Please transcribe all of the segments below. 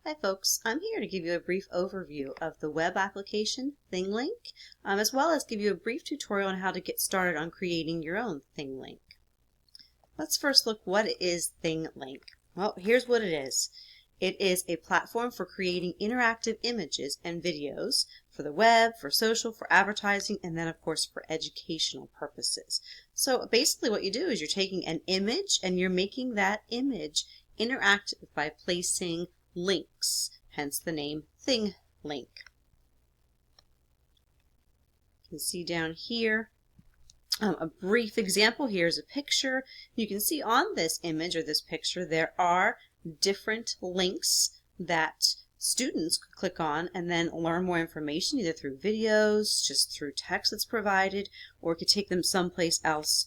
Hi folks, I'm here to give you a brief overview of the web application Thinglink, as well as give you a brief tutorial on how to get started on creating your own Thinglink. Let's first look what is Thinglink. Well, here's what it is. It is a platform for creating interactive images and videos for the web, for social, for advertising, and then of course for educational purposes. So basically what you do is you're taking an image and you're making that image interactive by placing links, hence the name Thinglink. You can see down here a brief example. Here's a picture. You can see on this image or this picture there are different links that students could click on and then learn more information either through videos, just through text that's provided, or it could take them someplace else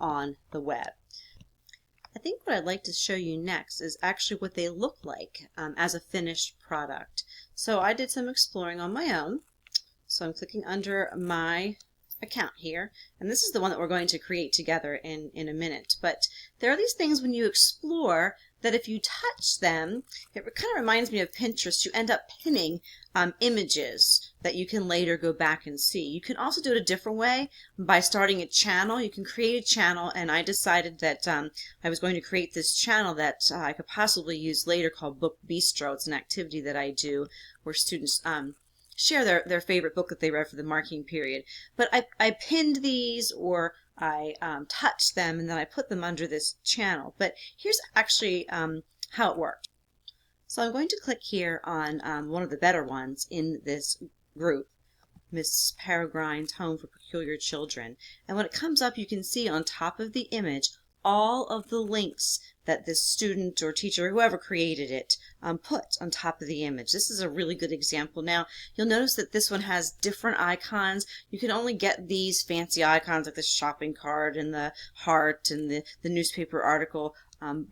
on the web. I think what I'd like to show you next is actually what they look like as a finished product. So I did some exploring on my own. So I'm clicking under my account here, and this is the one that we're going to create together in a minute. But there are these things when you explore that if you touch them, it kind of reminds me of Pinterest. You end up pinning images that you can later go back and see. You can also do it a different way by starting a channel. You can create a channel, and I decided that I was going to create this channel that I could possibly use later called Book Bistro. It's an activity that I do where students share their favorite book that they read for the marking period. But I pinned these, or I touched them, and then I put them under this channel. But here's actually how it worked. So I'm going to click here on one of the better ones in this group, Miss Peregrine's Home for Peculiar Children. And when it comes up, you can see on top of the image all of the links that this student or teacher or whoever created it put on top of the image. This is a really good example. Now you'll notice that this one has different icons. You can only get these fancy icons like the shopping cart and the heart and the newspaper article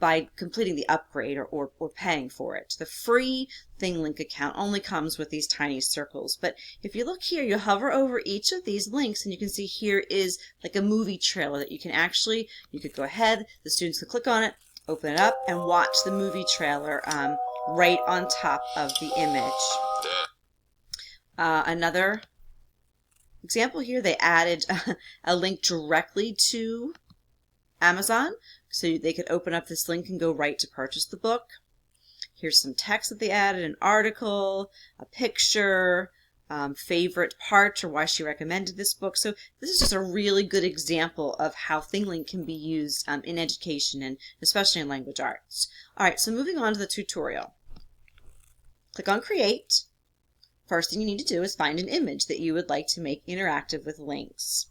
by completing the upgrade or paying for it. The free Thinglink account only comes with these tiny circles. But if you look here, you hover over each of these links and you can see here is like a movie trailer that you could go ahead, the students could click on it, open it up, and watch the movie trailer right on top of the image. Another example here, they added a link directly to Amazon, so they could open up this link and go right to purchase the book. Here's some text that they added, an article, a picture, favorite part, or why she recommended this book. So this is just a really good example of how Thinglink can be used in education and especially in language arts. Alright, so moving on to the tutorial. Click on Create. First thing you need to do is find an image that you would like to make interactive with links.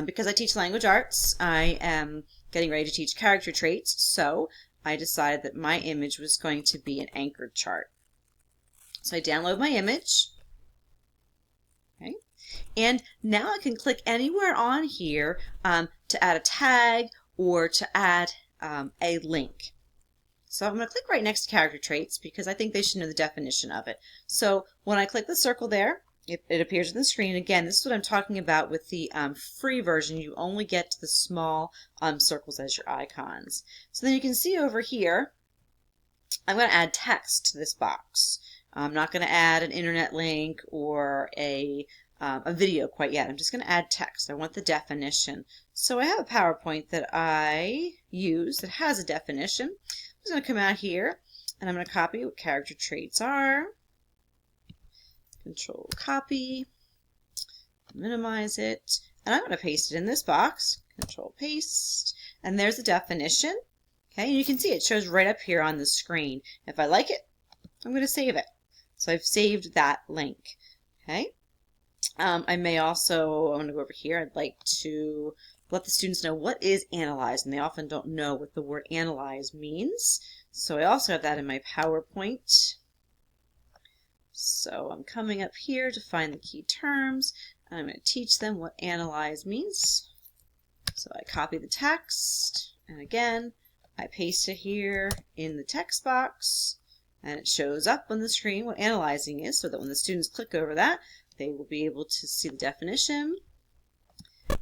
Because I teach language arts, I am getting ready to teach character traits, so I decided that my image was going to be an anchored chart. So I download my image. Okay. And now I can click anywhere on here to add a tag or to add a link. So I'm going to click right next to character traits because I think they should know the definition of it. So when I click the circle there, it appears on the screen. Again, this is what I'm talking about with the free version. You only get to the small circles as your icons. So then you can see over here, I'm going to add text to this box. I'm not going to add an internet link or a video quite yet. I'm just going to add text. I want the definition. So I have a PowerPoint that I use that has a definition. I'm just going to come out here and I'm going to copy what character traits are. Control copy, minimize it, and I'm going to paste it in this box. Control paste, and there's the definition. Okay, and you can see it shows right up here on the screen. If I like it, I'm going to save it. So I've saved that link. Okay, I may also, I'm going to go over here, I'd like to let the students know what is analyze, and they often don't know what the word analyze means. So I also have that in my PowerPoint. So I'm coming up here to find the key terms, and I'm going to teach them what analyze means. So I copy the text, and again, I paste it here in the text box, and it shows up on the screen what analyzing is, so that when the students click over that, they will be able to see the definition,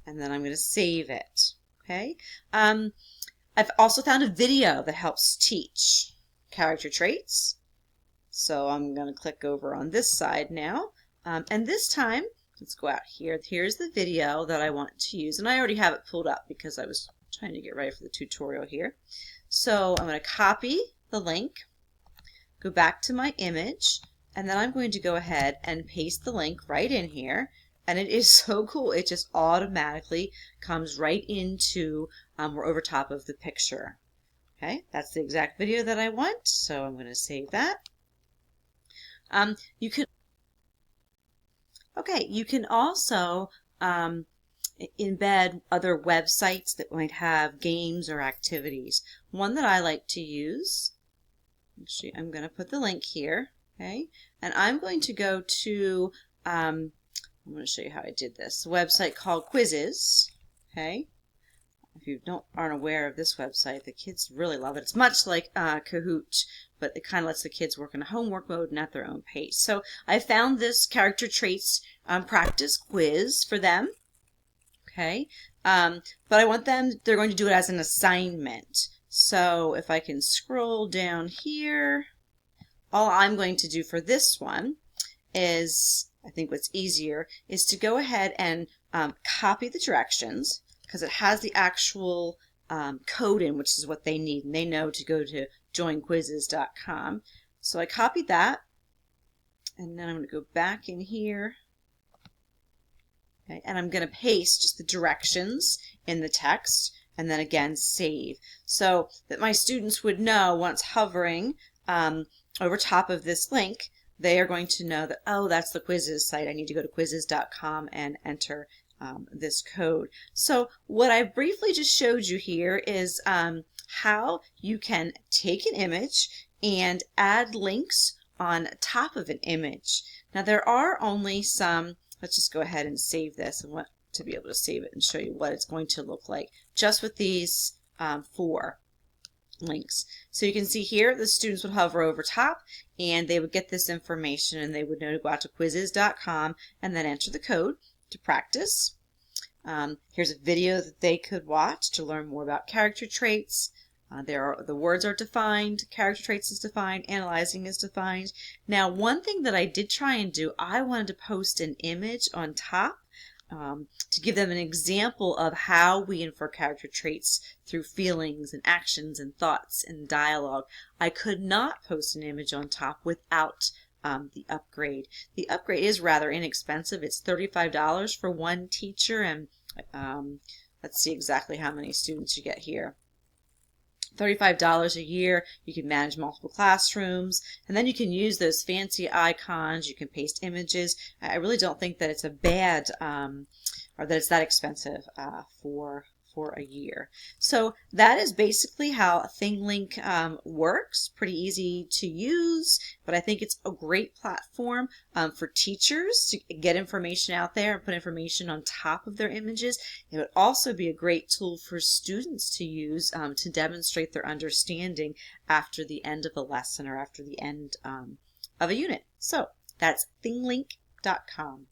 and then I'm going to save it. Okay. I've also found a video that helps teach character traits. So I'm going to click over on this side now. And this time, let's go out here. Here's the video that I want to use. And I already have it pulled up because I was trying to get ready for the tutorial here. So I'm going to copy the link, go back to my image, and then I'm going to go ahead and paste the link right in here. And it is so cool. It just automatically comes right into or over top of the picture. Okay, that's the exact video that I want. So I'm going to save that. You can also embed other websites that might have games or activities. One that I like to use, actually I'm going to put the link here, okay, and I'm going to go to, I'm going to show you how I did this, a website called Quizzes, okay. If you aren't aware of this website, the kids really love it. It's much like Kahoot, but it kind of lets the kids work in a homework mode and at their own pace. So I found this character traits practice quiz for them. Okay, but I want them, they're going to do it as an assignment. So if I can scroll down here, all I'm going to do for this one is, I think what's easier, is to go ahead and copy the directions, because it has the actual code in, which is what they need, and they know to go to joinquizzes.com. So I copied that, and then I'm going to go back in here, okay, and I'm going to paste just the directions in the text, and then again save, so that my students would know once hovering over top of this link, they are going to know that, oh, that's the quizzes site. I need to go to quizzes.com and enter this code. So what I briefly just showed you here is how you can take an image and add links on top of an image. Now there are only some, let's just go ahead and save this. I want to be able to save it and show you what it's going to look like just with these 4 links. So you can see here the students would hover over top and they would get this information and they would know to go out to quizzes.com and then enter the code to practice. Here's a video that they could watch to learn more about character traits. The words are defined, character traits is defined, analyzing is defined. Now one thing that I did try and do, I wanted to post an image on top to give them an example of how we infer character traits through feelings and actions and thoughts and dialogue. I could not post an image on top without the upgrade. The upgrade is rather inexpensive. It's $35 for one teacher, and let's see exactly how many students you get here. $35 a year. You can manage multiple classrooms, and then you can use those fancy icons. You can paste images. I really don't think that it's a bad or that it's that expensive for a year. So that is basically how Thinglink works. Pretty easy to use, but I think it's a great platform for teachers to get information out there and put information on top of their images. It would also be a great tool for students to use to demonstrate their understanding after the end of a lesson or after the end of a unit. So that's thinglink.com.